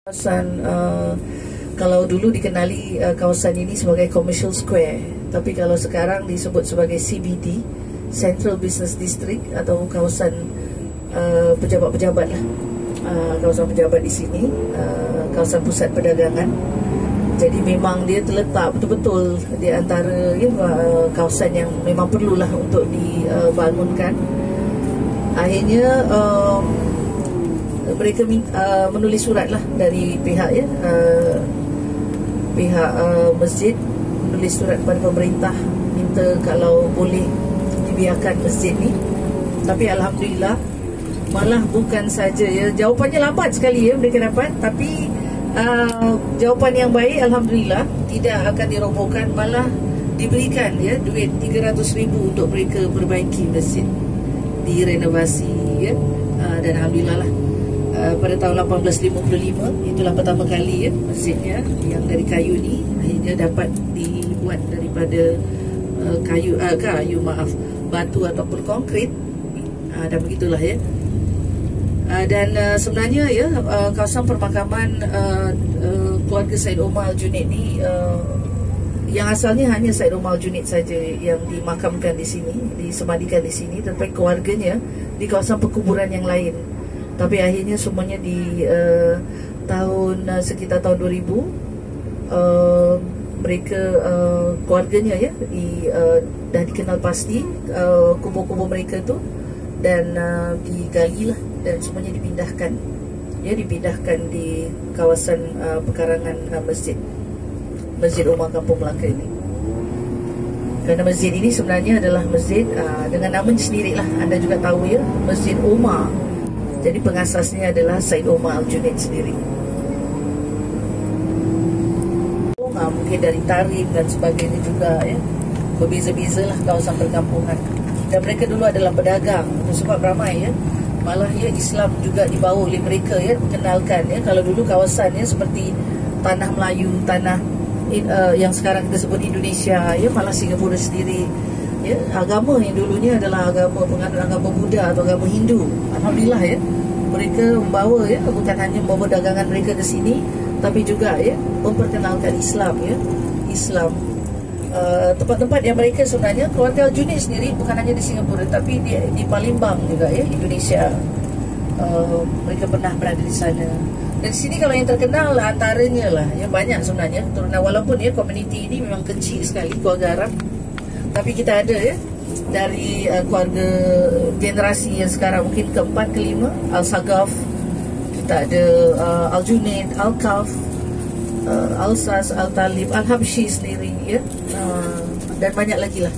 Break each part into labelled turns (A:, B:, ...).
A: Kawasan kalau dulu dikenali kawasan ini sebagai Commercial Square, tapi kalau sekarang disebut sebagai CBD, Central Business District, atau kawasan pejabat-pejabat lah. Kawasan pejabat di sini, kawasan pusat perdagangan. Jadi memang dia terletak betul-betul di antara kawasan yang memang perlulah untuk dibangunkan. Akhirnya mereka menulis surat lah dari pihak masjid, menulis surat kepada pemerintah minta kalau boleh dibiarkan masjid ni. Tapi alhamdulillah, malah bukan saja jawapannya lambat sekali mereka dapat, tapi jawapan yang baik, alhamdulillah, tidak akan dirobohkan, malah diberikan duit 300,000 untuk mereka perbaiki masjid, direnovasi dan alhamdulillah lah. Pada tahun 1855 itulah pertama kali masjidnya yang dari kayu ni akhirnya dapat dibuat daripada batu ataupun konkrit, dan begitulah dan sebenarnya kawasan permakaman keluarga Syed Omar Al-Junaid ni yang asalnya hanya Syed Omar Al-Junaid saja yang dimakamkan di sini, disemadikan di sini, tetapi keluarganya di kawasan perkuburan yang lain. Tapi akhirnya semuanya di sekitar tahun 2000 mereka keluarganya dah dikenal pasti kubur-kubur mereka tu, dan digali lah, dan semuanya dipindahkan di kawasan pekarangan Masjid Omar Kampung Melaka ini. Kerana masjid ini sebenarnya adalah masjid dengan namanya sendiri lah, anda juga tahu Masjid Omar. Jadi pengasasnya adalah Syed Omar Al-Junaid sendiri. Mungkin dari tarikh dan sebagainya juga berbeza-beza lah kawasan perkampungan. Dan mereka dulu adalah pedagang, sebab ramai malah Islam juga dibawa oleh mereka dikenalkan Kalau dulu kawasannya seperti tanah Melayu, tanah yang sekarang kita sebut Indonesia, malah Singapura sendiri, agama yang dulunya adalah penganut agama Buddha atau agama Hindu. Alhamdulillah mereka membawa bukan hanya membawa dagangan mereka ke sini, tapi juga memperkenalkan Islam Islam. Tempat-tempat yang mereka sebenarnya keluarga Al-Junaid sendiri bukan hanya di Singapura, tapi di Palembang juga Indonesia. Mereka pernah berada di sana. Dan di sini kalau yang terkenal antaranya lah banyak sebenarnya keturunan, walaupun komuniti ini memang kecil sekali, keluarga Arab, tapi kita ada dari keluarga generasi yang sekarang mungkin keempat, kelima, Al-Sagaf, kita ada Al-Junaid, Al-Kaf, Al-Sas, Al-Talib, Al-Habshi sendiri dan banyak lagi lah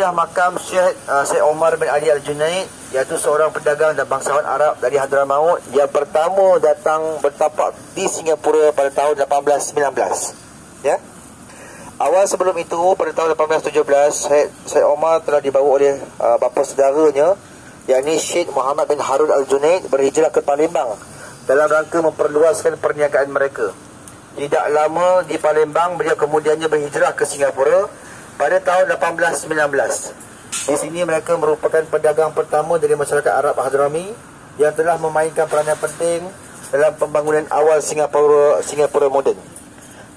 B: inilah makam Syekh Omar bin Ali Al-Junaid, iaitu seorang pedagang dan bangsawan Arab dari Hadramaut yang pertama datang bertapak di Singapura pada tahun 1819. Ya. Awal sebelum itu, pada tahun 1817, Syekh Omar telah dibawa oleh bapa saudaranya, yakni Syekh Muhammad bin Harun Al-Junaid, berhijrah ke Palembang dalam rangka memperluaskan perniagaan mereka. Tidak lama di Palembang, beliau kemudiannya berhijrah ke Singapura pada tahun 1819. Di sini mereka merupakan pedagang pertama dari masyarakat Arab Hadrami yang telah memainkan peranan penting dalam pembangunan awal Singapura moden.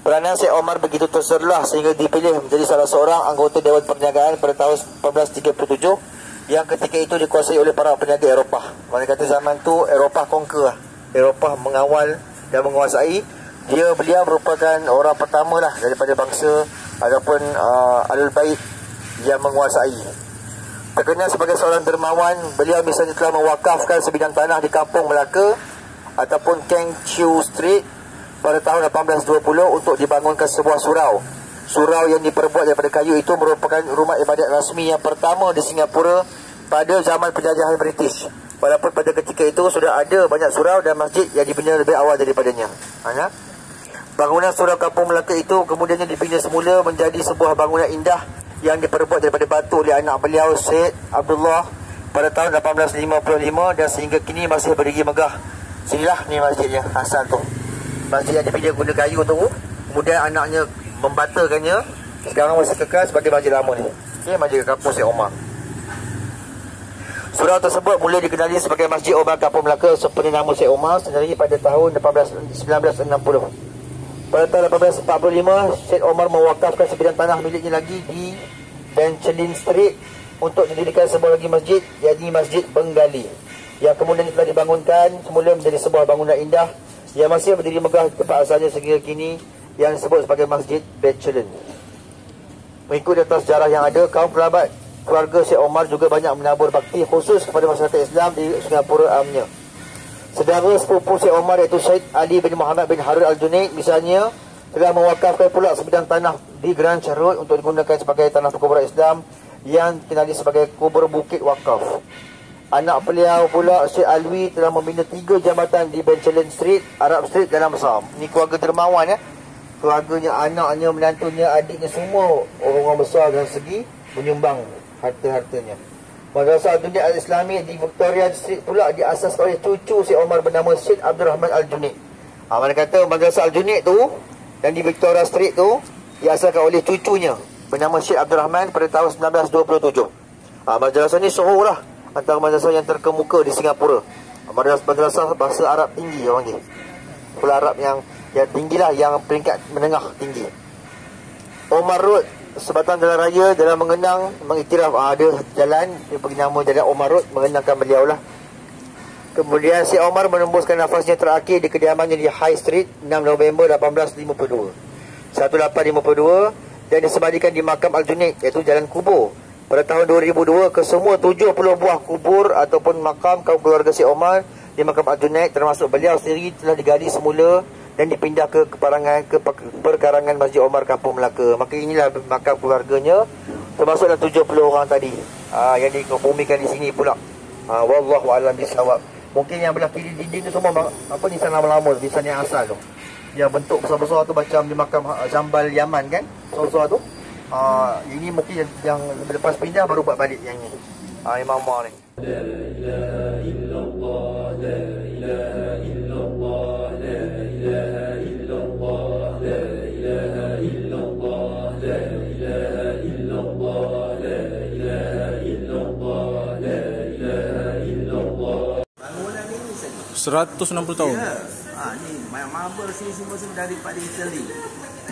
B: Peranan Syekh Omar begitu terserlah sehingga dipilih menjadi salah seorang anggota Dewan Perniagaan pada tahun 1837 yang ketika itu dikuasai oleh para peniaga Eropah. Mereka kata zaman tu Eropah conquer, Eropah mengawal dan menguasai. Beliau merupakan orang pertama lah daripada bangsa ataupun Ahlul Bait yang menguasai. Terkenal sebagai seorang dermawan, beliau misalnya telah mewakafkan sebidang tanah di Kampung Melaka ataupun Keng Chew Street pada tahun 1820 untuk dibangunkan sebuah surau. Surau yang diperbuat daripada kayu itu merupakan rumah ibadat rasmi yang pertama di Singapura pada zaman penjajahan British. Walaupun pada ketika itu sudah ada banyak surau dan masjid yang dibina lebih awal daripadanya. Bangunan surau Kampung Melaka itu kemudiannya dibina semula menjadi sebuah bangunan indah yang diperbuat daripada batu oleh anak beliau Syed Abdullah pada tahun 1855 dan sehingga kini masih berdiri megah. Sinilah ni masjidnya asal tu. Masjid yang dipindah guna kayu tu, kemudian anaknya membatakannya, sekarang masih kekal sebagai masjid lama ni. Ini masjid Kampung Syekh Omar. Surau tersebut mula dikenali sebagai Masjid Omar Kampung Melaka seperti nama Syekh Omar sendiri pada tahun 1960. Pada tahun 1845, Syekh Omar mewakafkan sebidang tanah miliknya lagi di Benchelin Street untuk didirikan sebuah lagi masjid, yakni Masjid Bengali, yang kemudian telah dibangunkan semula menjadi sebuah bangunan indah yang masih berdiri megah tempat asalnya sehingga kini, yang disebut sebagai Masjid Benchelin. Mengikut data sejarah yang ada, kaum kerabat keluarga Syekh Omar juga banyak menabur bakti khusus kepada masyarakat Islam di Singapura amnya. Saudara sepupu Syekh Omar iaitu Syed Ali bin Muhammad bin Harun Al-Junaid misalnya telah mewakafkan pula sebidang tanah di Grand Charut untuk digunakan sebagai tanah perkuburan Islam yang dikenali sebagai kubur Bukit Wakaf. Anak beliau pula Syekh Alwi telah membina 3 jambatan di Benchelin Street, Arab Street dan Besar. Ini keluarga dermawan ya. Keluarganya, anaknya, menantunya, adiknya semua orang-orang besar dalam segi menyumbang harta-hartanya. Madrasah Al-Junaid Al-Islami di Victoria Street pula diasas oleh cucu Syekh Omar bernama Syed Abdul Rahman Al-Junaid. Mana kata Madrasah Al-Junaid tu dan di Victoria Street tu diasaskan oleh cucunya bernama Syed Abdul Rahman pada tahun 1927. Madrasah ni sohor lah, antara madrasah yang terkemuka di Singapura. Madrasah bahasa Arab tinggi orang ni. Sekolah Arab yang tinggi lah, yang peringkat menengah tinggi. Omar Road, sebatan jalan raya dalam mengenang, mengiktiraf ada jalan yang bagi nama Jalan Omar Road, mengenangkan beliau lah. Kemudian Syekh Omar menembuskan nafasnya terakhir di kediamannya di High Street 6 November 1852 dan disembahkan di makam Al-Junaid, iaitu Jalan Kubur. Pada tahun 2002, kesemua 70 buah kubur ataupun makam kaum keluarga Syekh Omar di makam Al-Junaid termasuk beliau sendiri telah digali semula dan dipindah ke perkarangan Masjid Omar Kampung Melaka. Maka inilah makam keluarganya, termasuklah 70 orang tadi yang dikebumikan di sini pula. Wallahu a'lam bishawab. Mungkin yang belah kiri dinding tu semua nisan lama-lama, nisan yang asal tu, yang bentuk besar-besar tu macam di makam Jambal Yaman kan, besar-besar tu. Ini mungkin yang lepas pindah baru buat balik yang ni. Imam Omar ni. La ilaha illallah, la ilaha illallah, la ilaha illallah, la ilaha illallah, la ilaha illallah, la ilaha illallah, la ilaha illallah. Bangunan ini
C: 160 tahun.
B: Ya. Ni marble sini semua daripada Itali.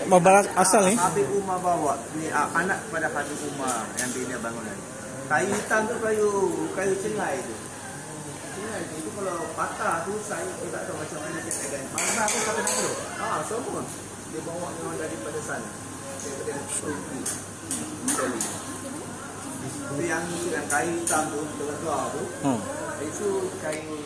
C: Marble asal ni?
B: Habib Umar bawa. Ni anak pada Habib Umar yang bina bangunan. Kayu hitam tu kayu cengai tu. Cengai tu kalau patah tu saya tak tahu macam mana dia pegang. Mana aku sampai nak tu? Semua. Dia bawa memang daripada sana. Daripada Turki. Itali. Itu yang kayu hitam tu, tu. Itu kayu